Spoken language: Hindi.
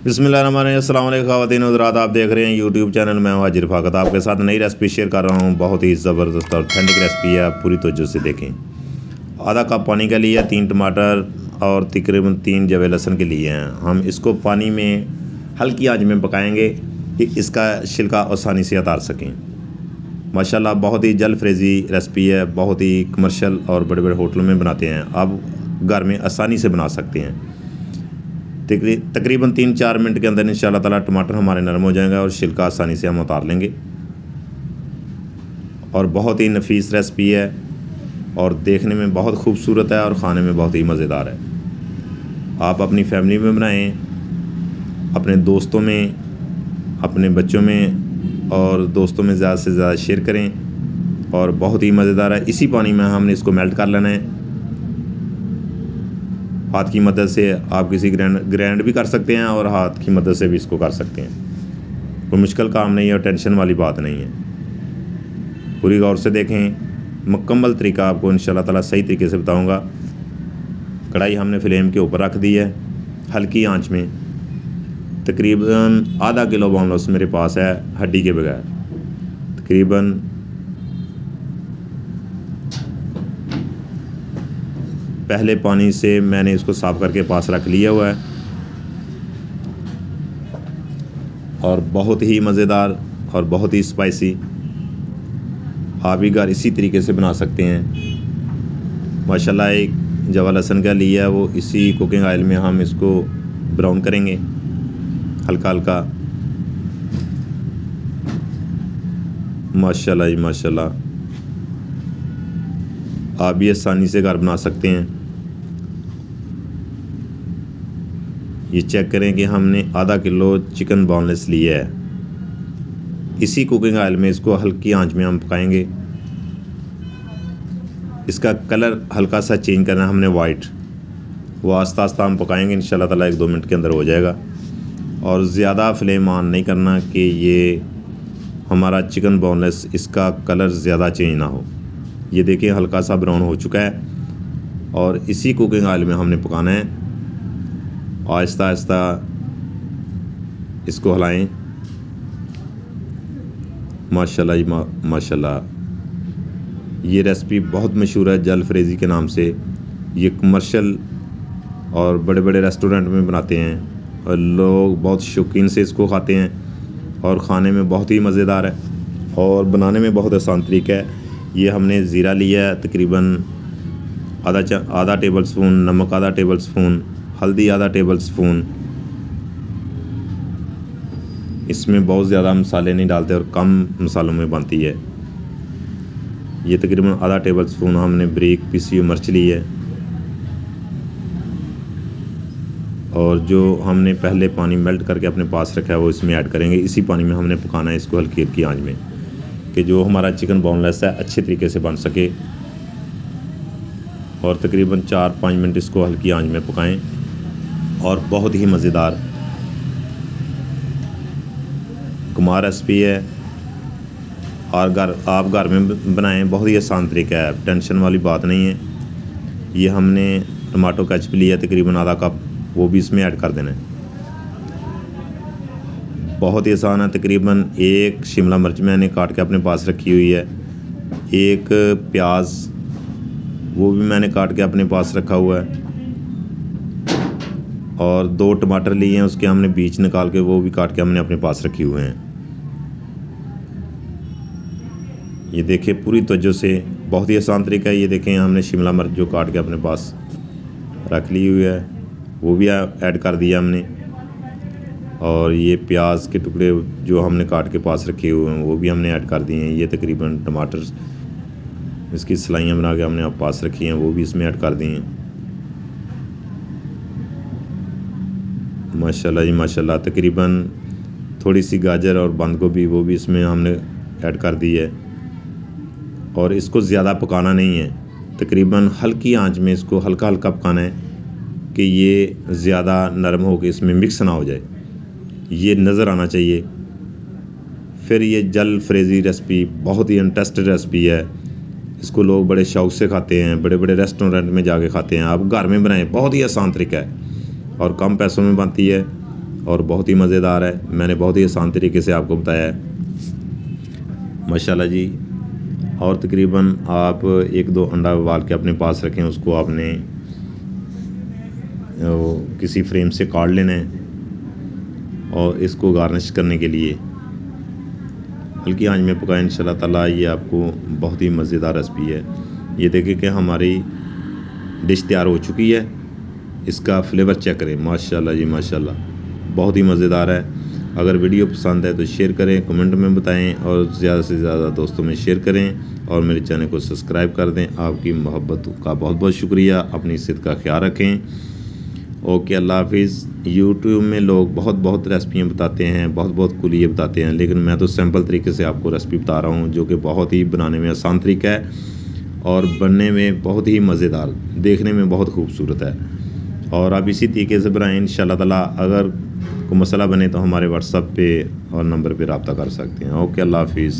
बिस्मिल्लाहिर्रहमानिर्रहीम। अस्सलाम वालेकुम ख़वातीन हज़रात, आप देख रहे हैं यूट्यूब चैनल। मैं हूं हाजिर फ़ाकत, आपके साथ नई रेसिपी शेयर कर रहा हूं। बहुत ही ज़बरदस्त और ऑथेंटिक रेसिपी है, आप पूरी तवज्जो से देखें। आधा कप पानी का लिया, 3 टमाटर और तकरीबन 3 जवे लहसुन के लिए हैं। हम इसको पानी में हल्की आंच में पकाएंगे कि इसका छिलका आसानी से उतार सकें। माशाल्लाह बहुत ही जल्द फ्रेज़ी रेसिपी है, बहुत ही कमर्शियल और बड़े बड़े होटलों में बनाते हैं, आप घर में आसानी से बना सकते हैं। तकरीबन 3-4 मिनट के अंदर इंशाल्लाह ताला टमाटर हमारे नरम हो जाएंगे और छिलका आसानी से हम उतार लेंगे। और बहुत ही नफीस रेसिपी है और देखने में बहुत खूबसूरत है और ख़ाने में बहुत ही मज़ेदार है। आप अपनी फैमिली में बनाएं, अपने दोस्तों में, अपने बच्चों में और दोस्तों में ज़्यादा से ज़्यादा शेयर करें और बहुत ही मज़ेदार है। इसी पानी में हमने इसको मेल्ट कर लेना है। हाथ की मदद से आप किसी ग्राइंड भी कर सकते हैं और हाथ की मदद से भी इसको कर सकते हैं। कोई मुश्किल काम नहीं है और टेंशन वाली बात नहीं है। पूरी गौर से देखें, मुकम्मल तरीका आपको इंशाल्लाह ताला सही तरीके से बताऊंगा। कढ़ाई हमने फ्लेम के ऊपर रख दी है हल्की आंच में। तकरीबन आधा किलो बोनलेस मेरे पास है हड्डी के बगैर। तकरीबन पहले पानी से मैंने इसको साफ़ करके पास रख लिया हुआ है और बहुत ही मज़ेदार और बहुत ही स्पाइसी आप भी घर इसी तरीके से बना सकते हैं। माशाल्लाह एक जवा लहसुन का लिया है, वो इसी कुकिंग ऑयल में हम इसको ब्राउन करेंगे हल्का हल्का। माशाल्लाह जी माशाल्लाह, आप भी आसानी से घर बना सकते हैं। ये चेक करें कि हमने आधा किलो चिकन बोनलेस लिया है। इसी कुकिंग ऑयल में इसको हल्की आंच में हम पकाएंगे। इसका कलर हल्का सा चेंज करना है हमने वाइट, वो आस्ता आस्ता हम पकाएंगे इंशाल्लाह ताला 1-2 मिनट के अंदर हो जाएगा। और ज़्यादा फ्लेम ऑन नहीं करना कि ये हमारा चिकन बोनलेस इसका कलर ज़्यादा चेंज ना हो। ये देखिए हल्का सा ब्राउन हो चुका है और इसी कुकिंग ऑयल में हमने पकाना है। आहिस्ता आहिस्ता इसको हिलाएं। माशाल्लाह जी माशाल्लाह, ये रेसिपी बहुत मशहूर है जल फ्रेज़ी के नाम से। ये कमर्शियल और बड़े बड़े रेस्टोरेंट में बनाते हैं और लोग बहुत शौकीन से इसको खाते हैं और ख़ाने में बहुत ही मज़ेदार है और बनाने में बहुत आसान तरीका है। ये हमने ज़ीरा लिया है, तकरीबन आधा टेबल स्पून, नमक आधा टेबल स्पून, हल्दी आधा टेबल स्पून। इसमें बहुत ज़्यादा मसाले नहीं डालते और कम मसालों में बनती है। ये तकरीबन आधा टेबल स्पून हमने बारीक पिसी हुई मिर्च ली है और जो हमने पहले पानी मेल्ट करके अपने पास रखा है वो इसमें ऐड करेंगे। इसी पानी में हमने पकाना है इसको हल्की हल्की आंच में कि जो हमारा चिकन बोनलेस है अच्छे तरीके से बन सके। और तकरीबन 4-5 मिनट इसको हल्की आंच में पकाएं और बहुत ही मज़ेदार कुमार रेसिपी है और आप घर में बनाएं, बहुत ही आसान तरीका है, टेंशन वाली बात नहीं है। ये हमने टमाटो केचप लिया तकरीबन आधा कप, वो भी इसमें ऐड कर देना है। बहुत ही आसान है। तकरीबन 1 शिमला मिर्च मैंने काट के अपने पास रखी हुई है, 1 प्याज वो भी मैंने काट के अपने पास रखा हुआ है और 2 टमाटर लिए हैं, उसके हमने बीज निकाल के वो भी काट के हमने अपने पास रखे हुए हैं। ये देखिए पूरी तवज्जो से, बहुत ही आसान तरीका है। ये देखें हमने शिमला मिर्च जो काट के अपने पास रख ली हुई है वो भी ऐड कर दिया हमने और ये प्याज के टुकड़े जो हमने काट के पास रखे हुए हैं वो भी हमने ऐड कर दिए हैं। ये तकरीबन टमाटर इसकी सलाइयाँ बना के हमने पास रखी हैं वो भी इसमें ऐड कर दी हैं। माशाल्लाह जी माशाल्लाह, तकरीबन थोड़ी सी गाजर और बंद गोभी वो भी इसमें हमने ऐड कर दी है और इसको ज़्यादा पकाना नहीं है। तकरीबन हल्की आंच में इसको हल्का हल्का पकाना है कि ये ज़्यादा नरम हो के इसमें मिक्स ना हो जाए, ये नज़र आना चाहिए। फिर ये जल फ्रेज़ी रेसिपी बहुत ही इंटरेस्टेड रेसिपी है। इसको लोग बड़े शौक़ से खाते हैं, बड़े बड़े रेस्टोरेंट में जाके खाते हैं। आप घर में बनाएं, बहुत ही आसान तरीका है और कम पैसों में बनती है और बहुत ही मज़ेदार है। मैंने बहुत ही आसान तरीके से आपको बताया है माशाल्लाह जी। और तकरीबन आप 1-2 अंडा उबाल के अपने पास रखें, उसको आपने किसी फ्रेम से काट लेना है और इसको गार्निश करने के लिए हल्की आंच में पकाएं इंशाल्लाह ताला। ये आपको बहुत ही मज़ेदार रेसिपी है। ये देखिए कि हमारी डिश तैयार हो चुकी है। इसका फ्लेवर चेक करें, माशाल्लाह जी माशाल्लाह, बहुत ही मज़ेदार है। अगर वीडियो पसंद है तो शेयर करें, कमेंट में बताएं और ज़्यादा से ज़्यादा दोस्तों में शेयर करें और मेरे चैनल को सब्सक्राइब कर दें। आपकी मोहब्बत का बहुत बहुत शुक्रिया। अपनी सेहत का ख्याल रखें। ओके, अल्लाह हाफिज़। यूट्यूब में लोग बहुत बहुत रेसिपियाँ बताते हैं, बहुत बहुत कुलिये बताते हैं, लेकिन मैं तो सिंपल तरीके से आपको रेसिपी बता रहा हूँ जो कि बहुत ही बनाने में आसान तरीका है और बनने में बहुत ही मज़ेदार, देखने में बहुत खूबसूरत है। और आप इसी तरीके से बनाएं इंशाल्लाह ताला। अगर कोई मसला बने तो हमारे व्हाट्सएप पे और नंबर पे रब्ता कर सकते हैं। ओके, अल्लाह हाफिज़।